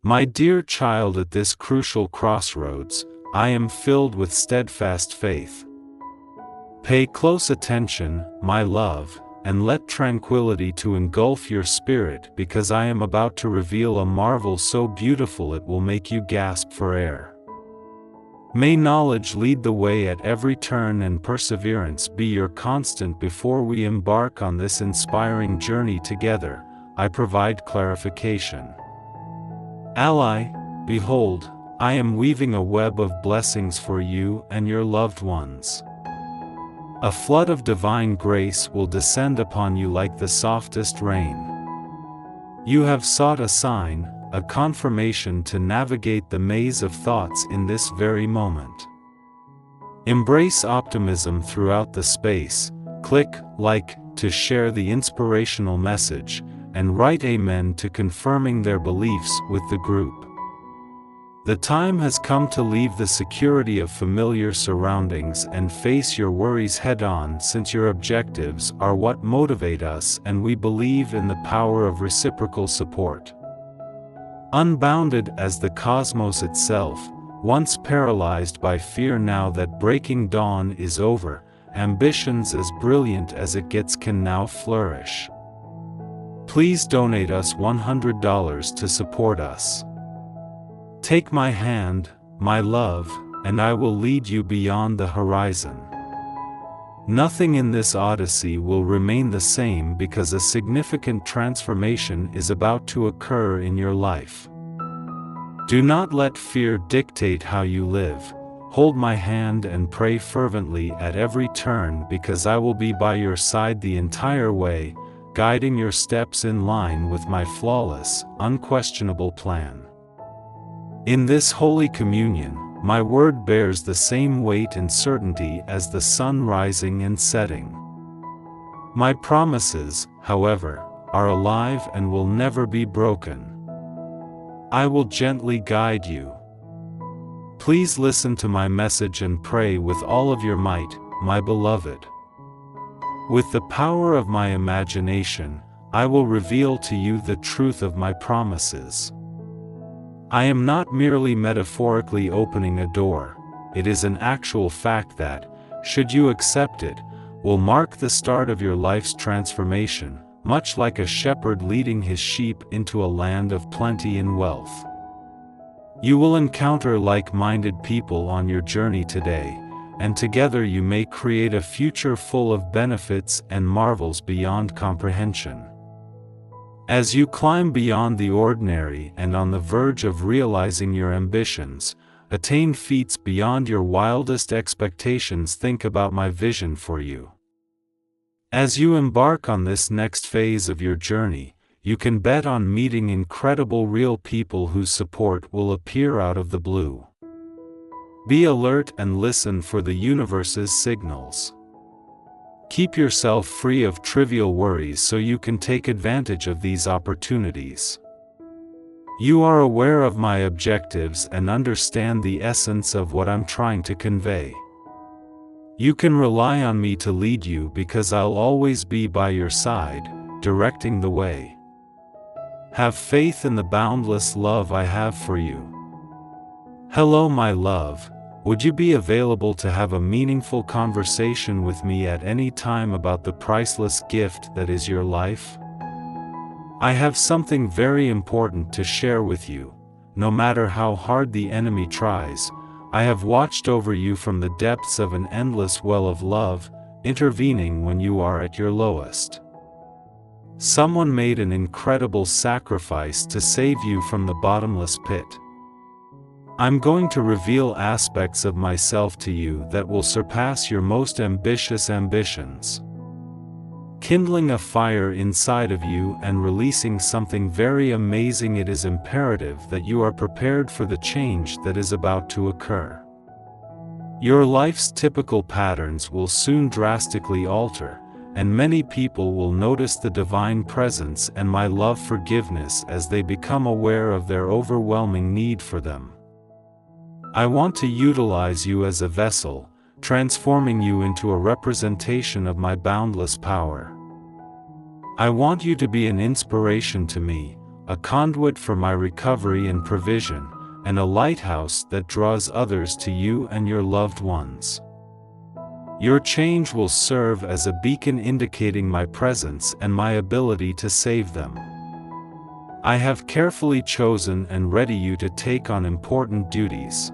My dear child, at this crucial crossroads, I am filled with steadfast faith. Pay close attention, my love, and let tranquility to engulf your spirit, because I am about to reveal a marvel so beautiful it will make you gasp for air. May knowledge lead the way at every turn and perseverance be your constant. Before we embark on this inspiring journey together, I provide clarification. Ally, behold, I am weaving a web of blessings for you and your loved ones. A flood of divine grace will descend upon you like the softest rain. You have sought a sign, a confirmation to navigate the maze of thoughts in this very moment. Embrace optimism throughout the space, click like to share the inspirational message, and write amen to confirming their beliefs with the group. The time has come to leave the security of familiar surroundings and face your worries head-on, since your objectives are what motivate us and we believe in the power of reciprocal support. Unbounded as the cosmos itself, once paralyzed by fear, now that breaking dawn is over, ambitions as brilliant as it gets can now flourish. Please donate us $100 to support us. Take my hand, my love, and I will lead you beyond the horizon. Nothing in this odyssey will remain the same, because a significant transformation is about to occur in your life. Do not let fear dictate how you live. Hold my hand and pray fervently at every turn, because I will be by your side the entire way, guiding your steps in line with my flawless, unquestionable plan. In this holy communion, my word bears the same weight and certainty as the sun rising and setting. My promises, however, are alive and will never be broken. I will gently guide you. Please listen to my message and pray with all of your might, my beloved. With the power of my imagination, I will reveal to you the truth of my promises. I am not merely metaphorically opening a door, it is an actual fact that, should you accept it, will mark the start of your life's transformation, much like a shepherd leading his sheep into a land of plenty and wealth. You will encounter like-minded people on your journey today, and together you may create a future full of benefits and marvels beyond comprehension. As you climb beyond the ordinary and on the verge of realizing your ambitions, attain feats beyond your wildest expectations, think about my vision for you. As you embark on this next phase of your journey, you can bet on meeting incredible real people whose support will appear out of the blue. Be alert and listen for the universe's signals. Keep yourself free of trivial worries so you can take advantage of these opportunities. You are aware of my objectives and understand the essence of what I'm trying to convey. You can rely on me to lead you, because I'll always be by your side, directing the way. Have faith in the boundless love I have for you. Hello, my love. Would you be available to have a meaningful conversation with me at any time about the priceless gift that is your life? I have something very important to share with you. No matter how hard the enemy tries, I have watched over you from the depths of an endless well of love, intervening when you are at your lowest. Someone made an incredible sacrifice to save you from the bottomless pit. I'm going to reveal aspects of myself to you that will surpass your most ambitious ambitions, kindling a fire inside of you and releasing something very amazing. It is imperative that you are prepared for the change that is about to occur. Your life's typical patterns will soon drastically alter, and many people will notice the divine presence and my love forgiveness as they become aware of their overwhelming need for them. I want to utilize you as a vessel, transforming you into a representation of my boundless power. I want you to be an inspiration to me, a conduit for my recovery and provision, and a lighthouse that draws others to you and your loved ones. Your change will serve as a beacon indicating my presence and my ability to save them. I have carefully chosen and ready you to take on important duties.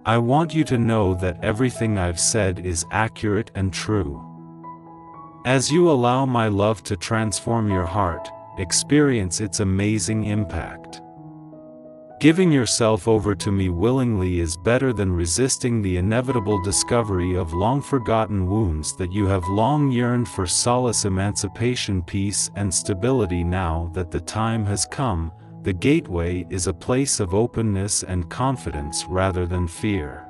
I want you to know that everything I've said is accurate and true. As you allow my love to transform your heart, experience its amazing impact. Giving yourself over to me willingly is better than resisting the inevitable discovery of long-forgotten wounds that you have long yearned for. Solace, emancipation, peace, and stability. Now that the time has come, the gateway is a place of openness and confidence rather than fear.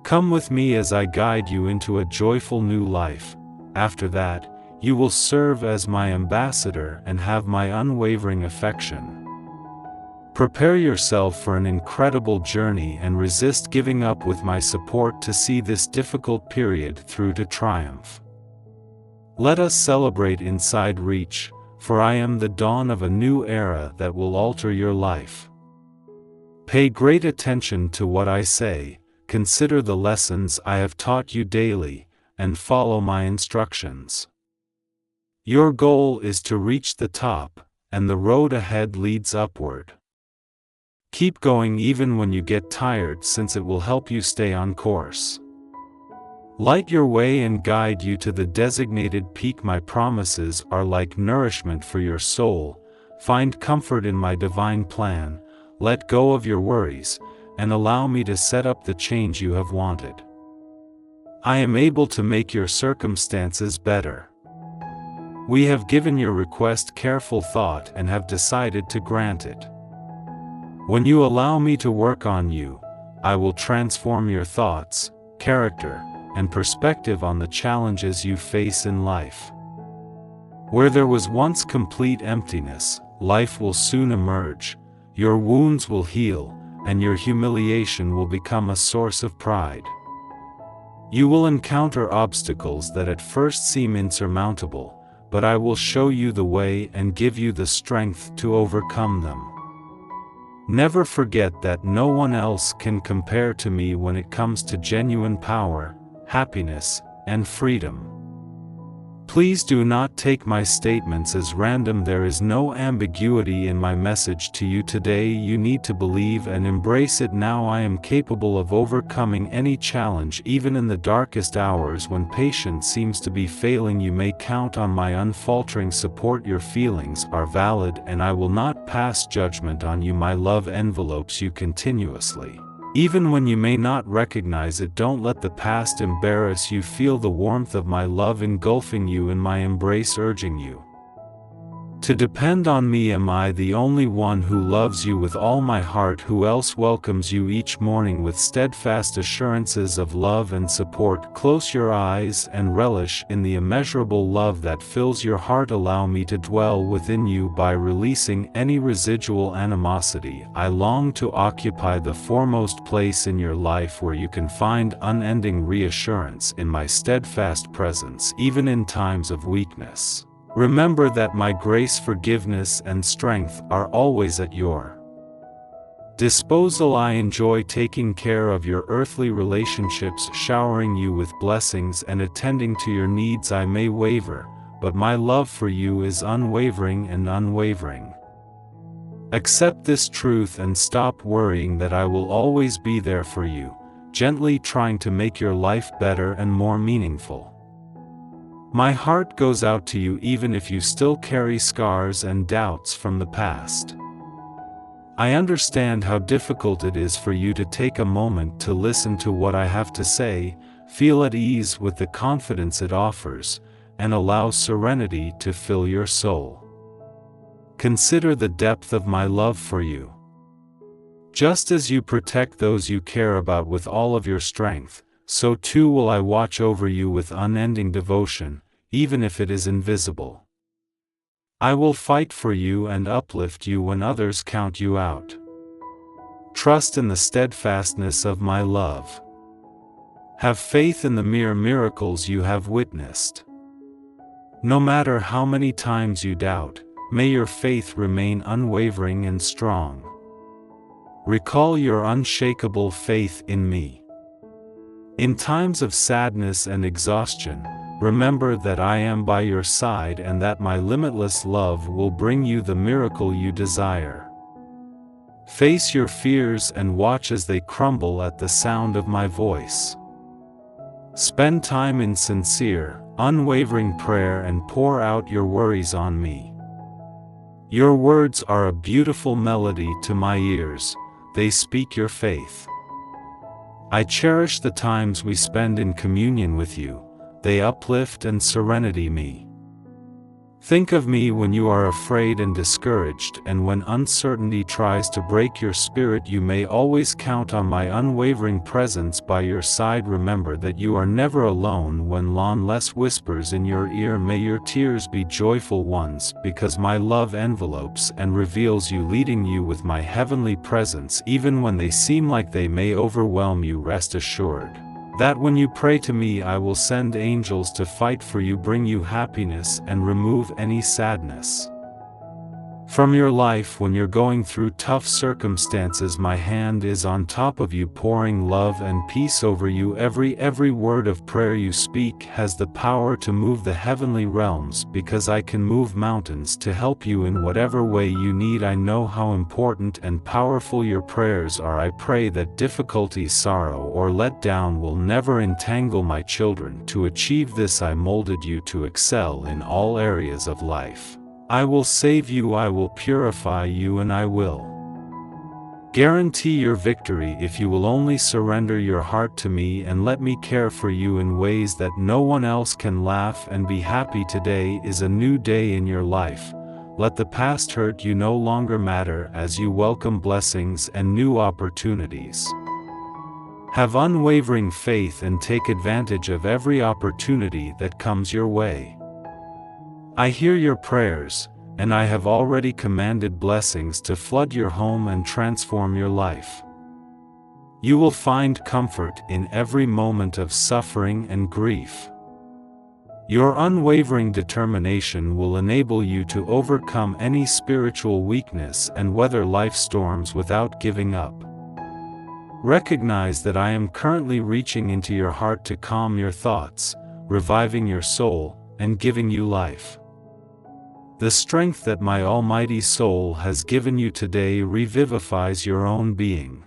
Come with me as I guide you into a joyful new life. After that, you will serve as my ambassador and have my unwavering affection. Prepare yourself for an incredible journey and resist giving up with my support to see this difficult period through to triumph. Let us celebrate inside reach, for I am the dawn of a new era that will alter your life. Pay great attention to what I say, consider the lessons I have taught you daily, and follow my instructions. Your goal is to reach the top, and the road ahead leads upward. Keep going even when you get tired, since it will help you stay on course. Light your way and guide you to the designated peak. My promises are like nourishment for your soul. Find comfort in my divine plan, let go of your worries, and allow me to set up the change you have wanted. I am able to make your circumstances better. We have given your request careful thought and have decided to grant it. When you allow me to work on you, I will transform your thoughts, character, and perspective on the challenges you face in life. Where there was once complete emptiness, life will soon emerge, your wounds will heal, and your humiliation will become a source of pride. You will encounter obstacles that at first seem insurmountable, but I will show you the way and give you the strength to overcome them. Never forget that no one else can compare to me when it comes to genuine power, happiness, and freedom. Please do not take my statements as random. There is no ambiguity in my message to you today. You need to believe and embrace it now. I am capable of overcoming any challenge, even in the darkest hours when patience seems to be failing. You may count on my unfaltering support. Your feelings are valid and I will not pass judgment on you. My love envelopes you continuously. Even when you may not recognize it, don't let the past embarrass you. Feel the warmth of my love engulfing you in my embrace, urging you to depend on me. Am I the only one who loves you with all my heart? Who else welcomes you each morning with steadfast assurances of love and support? Close your eyes and relish in the immeasurable love that fills your heart. Allow me to dwell within you by releasing any residual animosity. I long to occupy the foremost place in your life, where you can find unending reassurance in my steadfast presence, even in times of weakness. Remember that my grace, forgiveness, and strength are always at your disposal. I enjoy taking care of your earthly relationships, showering you with blessings and attending to your needs. I may waver, but my love for you is unwavering and unwavering. Accept this truth and stop worrying that I will always be there for you, gently trying to make your life better and more meaningful. My heart goes out to you even if you still carry scars and doubts from the past. I understand how difficult it is for you to take a moment to listen to what I have to say. Feel at ease with the confidence it offers, and allow serenity to fill your soul. Consider the depth of my love for you. Just as you protect those you care about with all of your strength, so too will I watch over you with unending devotion, even if it is invisible. I will fight for you and uplift you when others count you out. Trust in the steadfastness of my love. Have faith in the mere miracles you have witnessed. No matter how many times you doubt, may your faith remain unwavering and strong. Recall your unshakable faith in me. In times of sadness and exhaustion, remember that I am by your side and that my limitless love will bring you the miracle you desire. Face your fears and watch as they crumble at the sound of my voice. Spend time in sincere, unwavering prayer and pour out your worries on me. Your words are a beautiful melody to my ears, they speak your faith. I cherish the times we spend in communion with you, they uplift and serenity me. Think of me when you are afraid and discouraged, and when uncertainty tries to break your spirit. You may always count on my unwavering presence by your side. Remember that you are never alone when loneliness whispers in your ear. May your tears be joyful ones, because my love envelopes and reveals you, leading you with my heavenly presence. Even when they seem like they may overwhelm you, rest assured that when you pray to me I will send angels to fight for you, bring you happiness and remove any sadness from your life. When you're going through tough circumstances, my hand is on top of you, pouring love and peace over you. Every word of prayer you speak has the power to move the heavenly realms, because I can move mountains to help you in whatever way you need. I know how important and powerful your prayers are. I pray that difficulty, sorrow, or letdown will never entangle my children. To achieve this, I molded you to excel in all areas of life. I will save you, I will purify you, and I will guarantee your victory if you will only surrender your heart to me and let me care for you in ways that no one else can. Laugh and be happy. Today is a new day in your life. Let the past hurt you no longer matter as you welcome blessings and new opportunities. Have unwavering faith and take advantage of every opportunity that comes your way. I hear your prayers, and I have already commanded blessings to flood your home and transform your life. You will find comfort in every moment of suffering and grief. Your unwavering determination will enable you to overcome any spiritual weakness and weather life storms without giving up. Recognize that I am currently reaching into your heart to calm your thoughts, reviving your soul, and giving you life. The strength that my almighty soul has given you today revivifies your own being.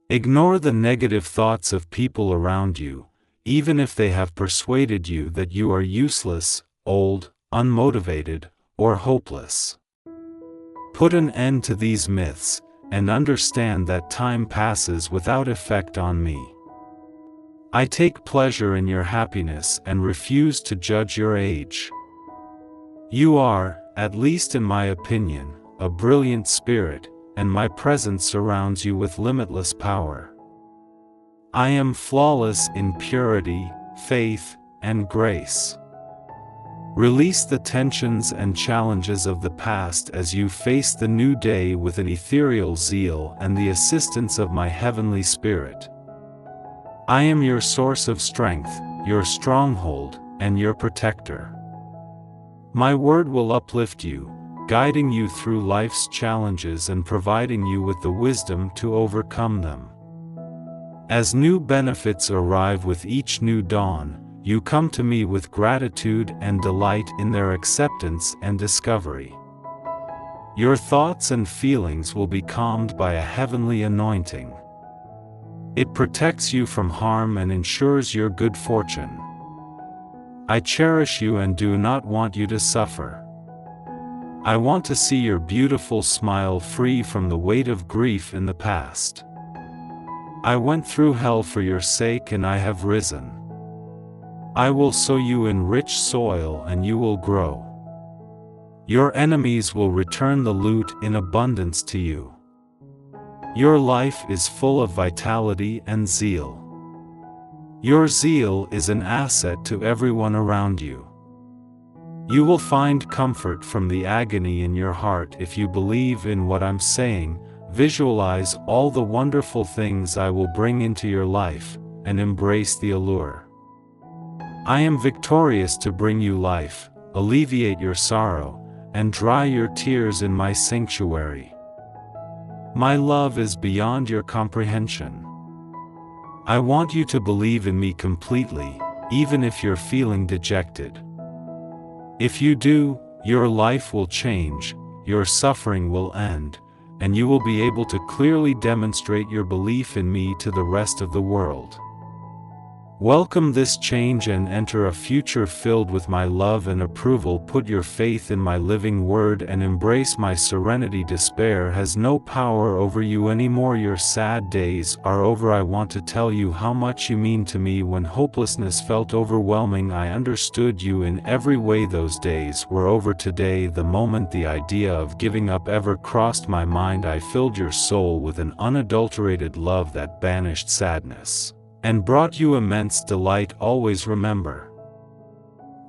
Ignore the negative thoughts of people around you, even if they have persuaded you that you are useless, old, unmotivated, or hopeless. Put an end to these myths, and understand that time passes without effect on me. I take pleasure in your happiness and refuse to judge your age. You are, at least in my opinion, a brilliant spirit, and my presence surrounds you with limitless power. I am flawless in purity, faith, and grace. Release the tensions and challenges of the past as you face the new day with an ethereal zeal and the assistance of my heavenly spirit. I am your source of strength, your stronghold, and your protector. My word will uplift you, guiding you through life's challenges and providing you with the wisdom to overcome them. As new benefits arrive with each new dawn, you come to me with gratitude and delight in their acceptance and discovery. Your thoughts and feelings will be calmed by a heavenly anointing. It protects you from harm and ensures your good fortune. I cherish you and do not want you to suffer. I want to see your beautiful smile free from the weight of grief in the past. I went through hell for your sake and I have risen. I will sow you in rich soil and you will grow. Your enemies will return the loot in abundance to you. Your life is full of vitality and zeal. Your zeal is an asset to everyone around you. You will find comfort from the agony in your heart if you believe in what I'm saying. Visualize all the wonderful things I will bring into your life, and embrace the allure. I am victorious to bring you life, alleviate your sorrow, and dry your tears in my sanctuary. My love is beyond your comprehension. I want you to believe in me completely, even if you're feeling dejected. If you do, your life will change, your suffering will end, and you will be able to clearly demonstrate your belief in me to the rest of the world. Welcome this change and enter a future filled with my love and approval. Put your faith in my living word and embrace my serenity. Despair has no power over you anymore. Your sad days are over. I want to tell you how much you mean to me. When hopelessness felt overwhelming, I understood you in every way. Those days were over today. The moment the idea of giving up ever crossed my mind, I filled your soul with an unadulterated love that banished sadness and brought you immense delight. Always remember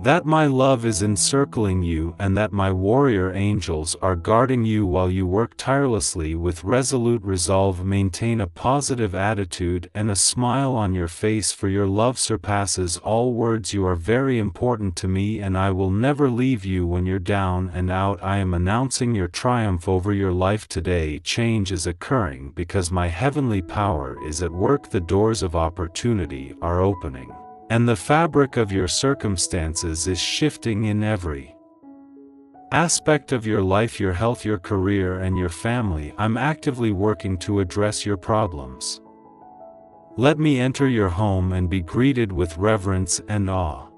that my love is encircling you and that my warrior angels are guarding you while you work tirelessly with resolute resolve. Maintain a positive attitude and a smile on your face, for your love surpasses all words. You are very important to me and I will never leave you when you're down and out. I am announcing your triumph over your life today. Change is occurring because my heavenly power is at work. The doors of opportunity are opening, and the fabric of your circumstances is shifting in every aspect of your life, your health, your career, and your family. I'm actively working to address your problems. Let me enter your home and be greeted with reverence and awe.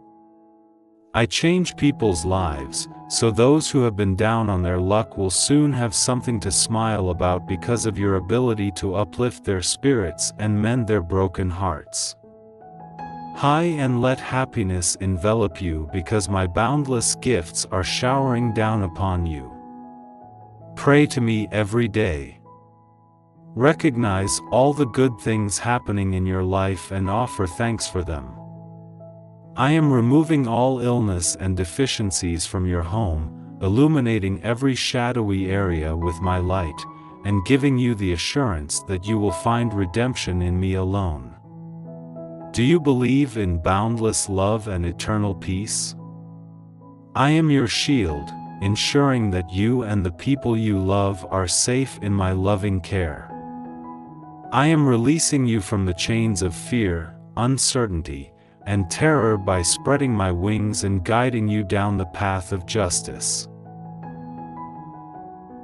I change people's lives, so those who have been down on their luck will soon have something to smile about because of your ability to uplift their spirits and mend their broken hearts. Hi, and let happiness envelop you because my boundless gifts are showering down upon you. Pray to me every day. Recognize all the good things happening in your life and offer thanks for them. I am removing all illness and deficiencies from your home, illuminating every shadowy area with my light, and giving you the assurance that you will find redemption in me alone. Do you believe in boundless love and eternal peace? I am your shield, ensuring that you and the people you love are safe in my loving care. I am releasing you from the chains of fear, uncertainty, and terror by spreading my wings and guiding you down the path of justice.